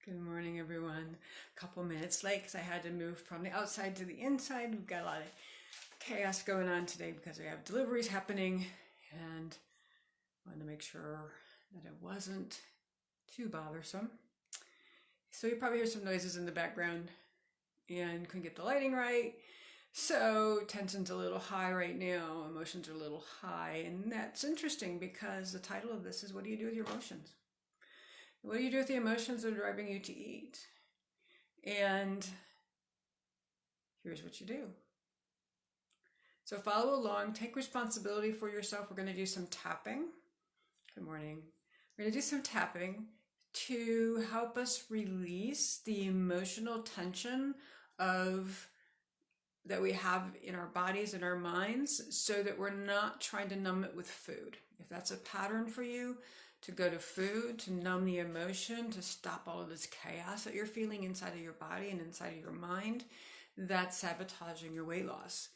Good morning, everyone. A couple minutes late because I had to move from the outside to the inside. We've got a lot of chaos going on today because we have deliveries happening, and I wanted to make sure that it wasn't too bothersome. So you probably hear some noises in the background and couldn't get the lighting right. So tension's a little high right now, emotions are a little high, and that's interesting because the title of this is What Do You Do With Your Emotions? What do you do with the emotions that are driving you to eat? And here's what you do. So follow along, take responsibility for yourself. We're going to do some tapping. Good morning. We're going to do some tapping to help us release the emotional tension that we have in our bodies and our minds so that we're not trying to numb it with food. If that's a pattern for you, to go to food, to numb the emotion, to stop all of this chaos that you're feeling inside of your body and inside of your mind, that's sabotaging your weight loss.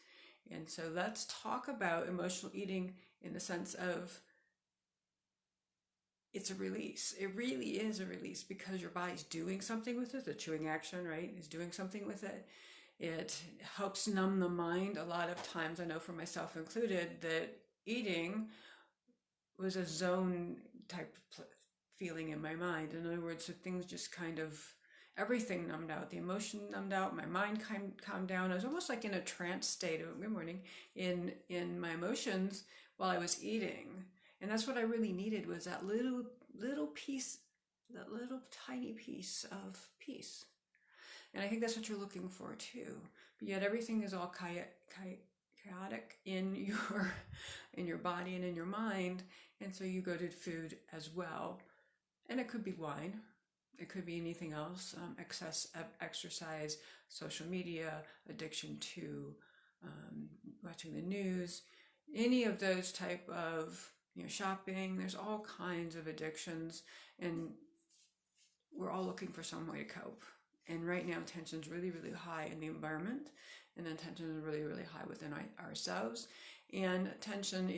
And so let's talk about emotional eating in the sense of it's a release. It really is a release because your body's doing something with it. The chewing action, right, is doing something with it. It helps numb the mind. A lot of times, I know for myself included, that eating was a zone type feeling in my mind. In other words, so things just kind of, everything numbed out. The emotion numbed out. My mind calmed down. I was almost like in a trance state of, good morning, in my emotions while I was eating. And that's what I really needed, was that little piece, that little tiny piece of peace. And I think that's what you're looking for too. But yet everything is all chaotic in your body and in your mind. And so you go to food as well. And it could be wine. It could be anything else. Excess exercise, social media, addiction to watching the news, any of those type of, shopping. There's all kinds of addictions, and we're all looking for some way to cope. And right now, tension's really, really high in the environment, and then tension is really, really high within ourselves. And tension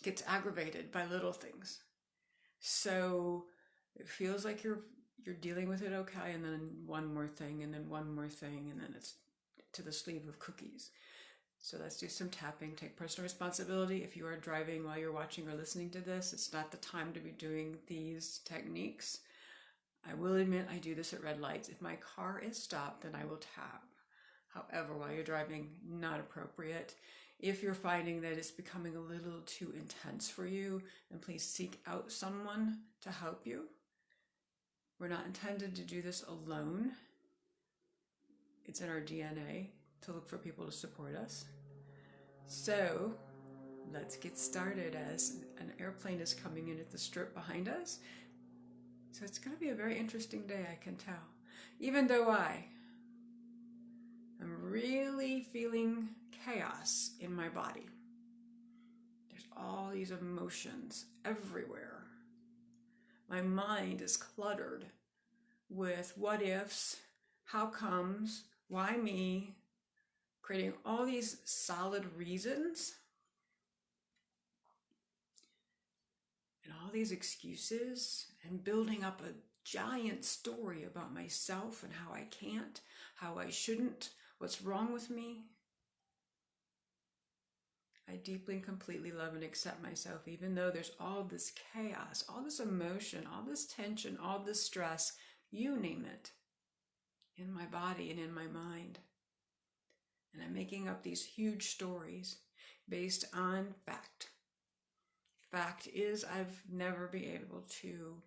gets aggravated by little things. So it feels like you're dealing with it okay, and then one more thing, and then one more thing, and then it's to the sleeve of cookies. So let's do some tapping. Take personal responsibility. If you are driving while you're watching or listening to this, it's not the time to be doing these techniques. I will admit I do this at red lights. If my car is stopped, then I will tap. However, while you're driving, not appropriate. If you're finding that it's becoming a little too intense for you, then please seek out someone to help you. We're not intended to do this alone. It's in our DNA to look for people to support us. So let's get started as an airplane is coming in at the strip behind us. So it's going to be a very interesting day, I can tell. Even though I'm really feeling chaos in my body. There's all these emotions everywhere. My mind is cluttered with what ifs, how comes, why me, creating all these solid reasons and all these excuses, and building up a giant story about myself and how I can't, how I shouldn't, what's wrong with me. I deeply and completely love and accept myself, even though there's all this chaos, all this emotion, all this tension, all this stress, you name it, in my body and in my mind. And I'm making up these huge stories based on fact. Fact is, I've never been able to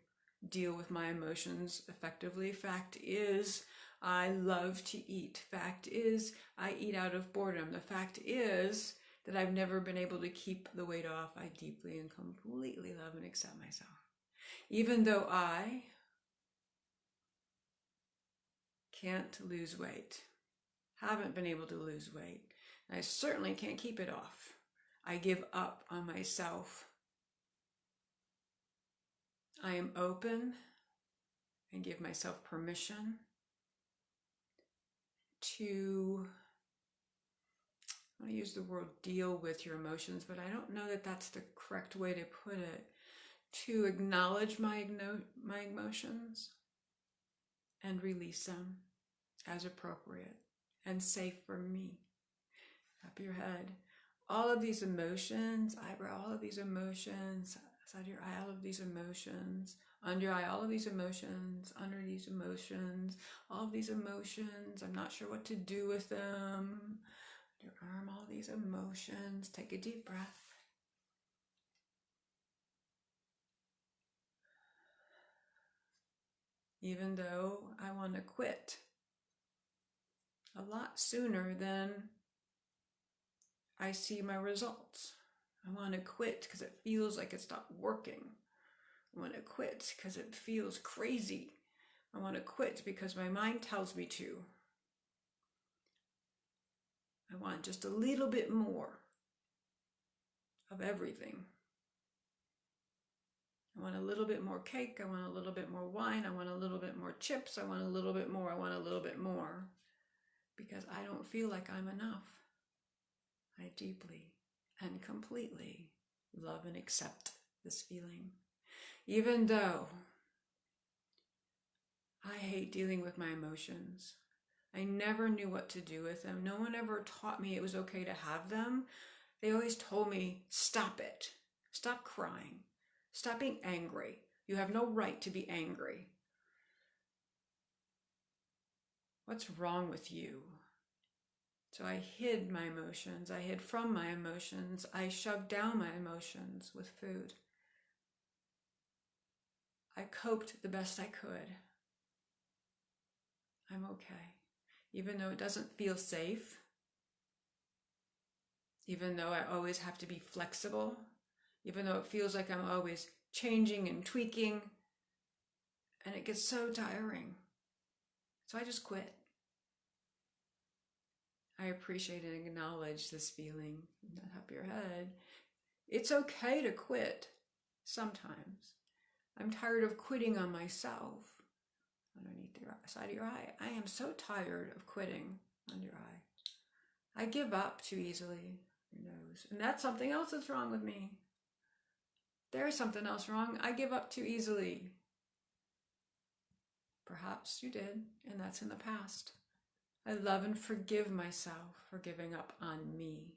deal with my emotions effectively. Fact is, I love to eat. Fact is, I eat out of boredom. The fact is that I've never been able to keep the weight off. I deeply and completely love and accept myself. Even though I can't lose weight, haven't been able to lose weight, and I certainly can't keep it off. I give up on myself. I am open and give myself permission to, I want to use the word deal with your emotions, but I don't know that that's the correct way to put it. to acknowledge my emotions and release them as appropriate and safe for me. Up your head. All of these emotions, eyebrow, all of these emotions, side of your eye, all of these emotions, under your eye, all of these emotions, under these emotions, all of these emotions. I'm not sure what to do with them. Your arm, all these emotions. Take a deep breath. Even though I want to quit a lot sooner than I see my results. I want to quit because it feels like it's not working. I want to quit because it feels crazy. I want to quit because my mind tells me to. I want just a little bit more of everything. I want a little bit more cake. I want a little bit more wine. I want a little bit more chips. I want a little bit more. I want a little bit more. Because I don't feel like I'm enough. I deeply and completely love and accept this feeling. Even though I hate dealing with my emotions. I never knew what to do with them. No one ever taught me it was okay to have them. They always told me, stop it. Stop crying. Stop being angry. You have no right to be angry. What's wrong with you? So I hid my emotions. I hid from my emotions. I shoved down my emotions with food. I coped the best I could. I'm okay. Even though it doesn't feel safe, even though I always have to be flexible, even though it feels like I'm always changing and tweaking, and it gets so tiring. So I just quit. I appreciate and acknowledge this feeling. Up your head. It's okay to quit sometimes. I'm tired of quitting on myself. Underneath the side of your eye. I am so tired of quitting on your eye. I give up too easily. Your nose. And that's something else that's wrong with me. There's something else wrong. I give up too easily. Perhaps you did, and that's in the past. I love and forgive myself for giving up on me.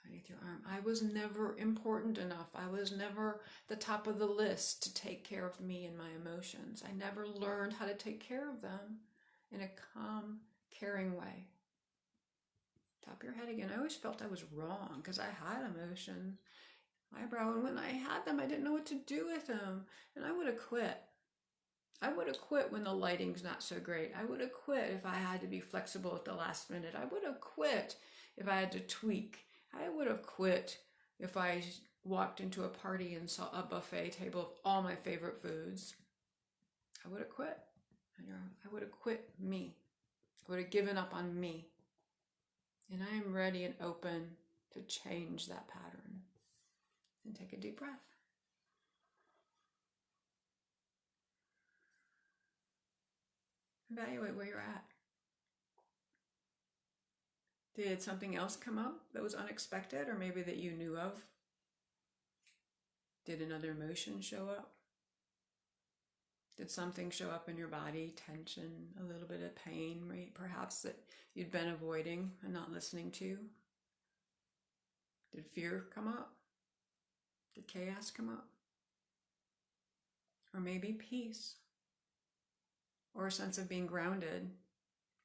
Underneath your arm. I was never important enough. I was never the top of the list to take care of me and my emotions. I never learned how to take care of them in a calm, caring way. Top of your head again. I always felt I was wrong because I had emotions. Eyebrow, and when I had them, I didn't know what to do with them. And I would have quit. I would have quit when the lighting's not so great. I would have quit if I had to be flexible at the last minute. I would have quit if I had to tweak. I would have quit if I walked into a party and saw a buffet table of all my favorite foods. I would have quit. I would have quit me. I would have given up on me. And I am ready and open to change that pattern. And take a deep breath. Evaluate where you're at. Did something else come up that was unexpected or maybe that you knew of? Did another emotion show up? Did something show up in your body? Tension, a little bit of pain, perhaps that you'd been avoiding and not listening to? Did fear come up? Did chaos come up? Or maybe peace? Or a sense of being grounded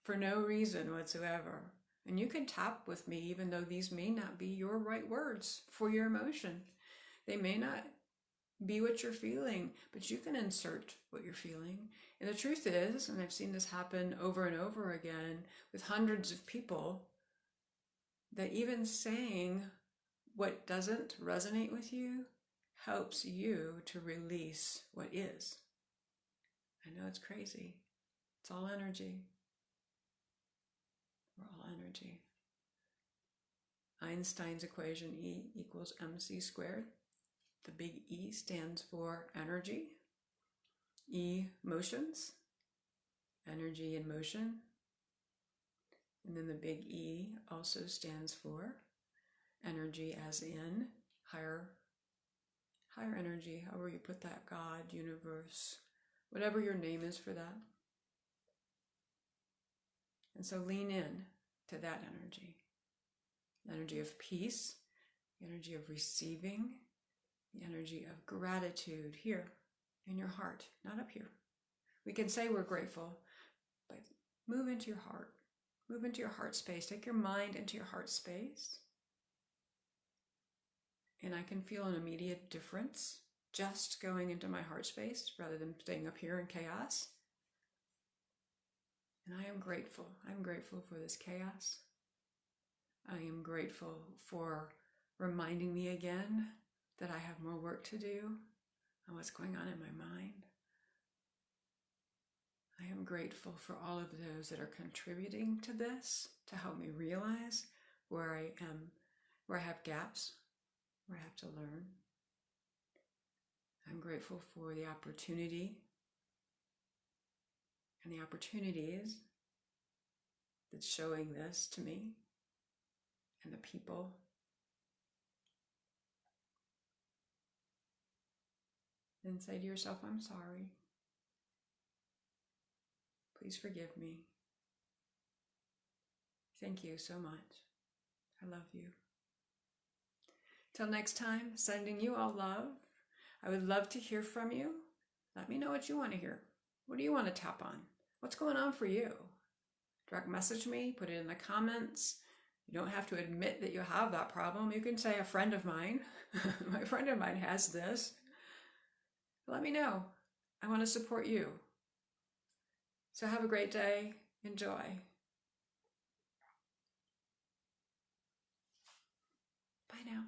for no reason whatsoever? And you can tap with me even though these may not be your right words for your emotion. They may not be what you're feeling, but you can insert what you're feeling. And the truth is, and I've seen this happen over and over again with hundreds of people, that even saying what doesn't resonate with you helps you to release what is. I know it's crazy. It's all energy. We're all energy. Einstein's equation E equals mc squared. The big E stands for energy. Emotions, energy and motion. And then the big E also stands for energy as in higher higher energy, however you put that, God, universe, whatever your name is for that. And so lean in to that energy, the energy of peace, the energy of receiving, the energy of gratitude here in your heart, not up here. We can say we're grateful, but move into your heart. Move into your heart space. Take your mind into your heart space. And I can feel an immediate difference just going into my heart space rather than staying up here in chaos. And I am grateful. I'm grateful for this chaos. I am grateful for reminding me again that I have more work to do on what's going on in my mind. I am grateful for all of those that are contributing to this to help me realize where I am, where I have gaps, where I have to learn. I'm grateful for the opportunity and the opportunities that's showing this to me and the people. Then say to yourself, I'm sorry. Please forgive me. Thank you so much. I love you. Till next time, sending you all love. I would love to hear from you. Let me know what you want to hear. What do you want to tap on? What's going on for you? Direct message me, put it in the comments. You don't have to admit that you have that problem. You can say, a friend of mine, my friend of mine has this. Let me know. I want to support you. So have a great day. Enjoy. Bye now.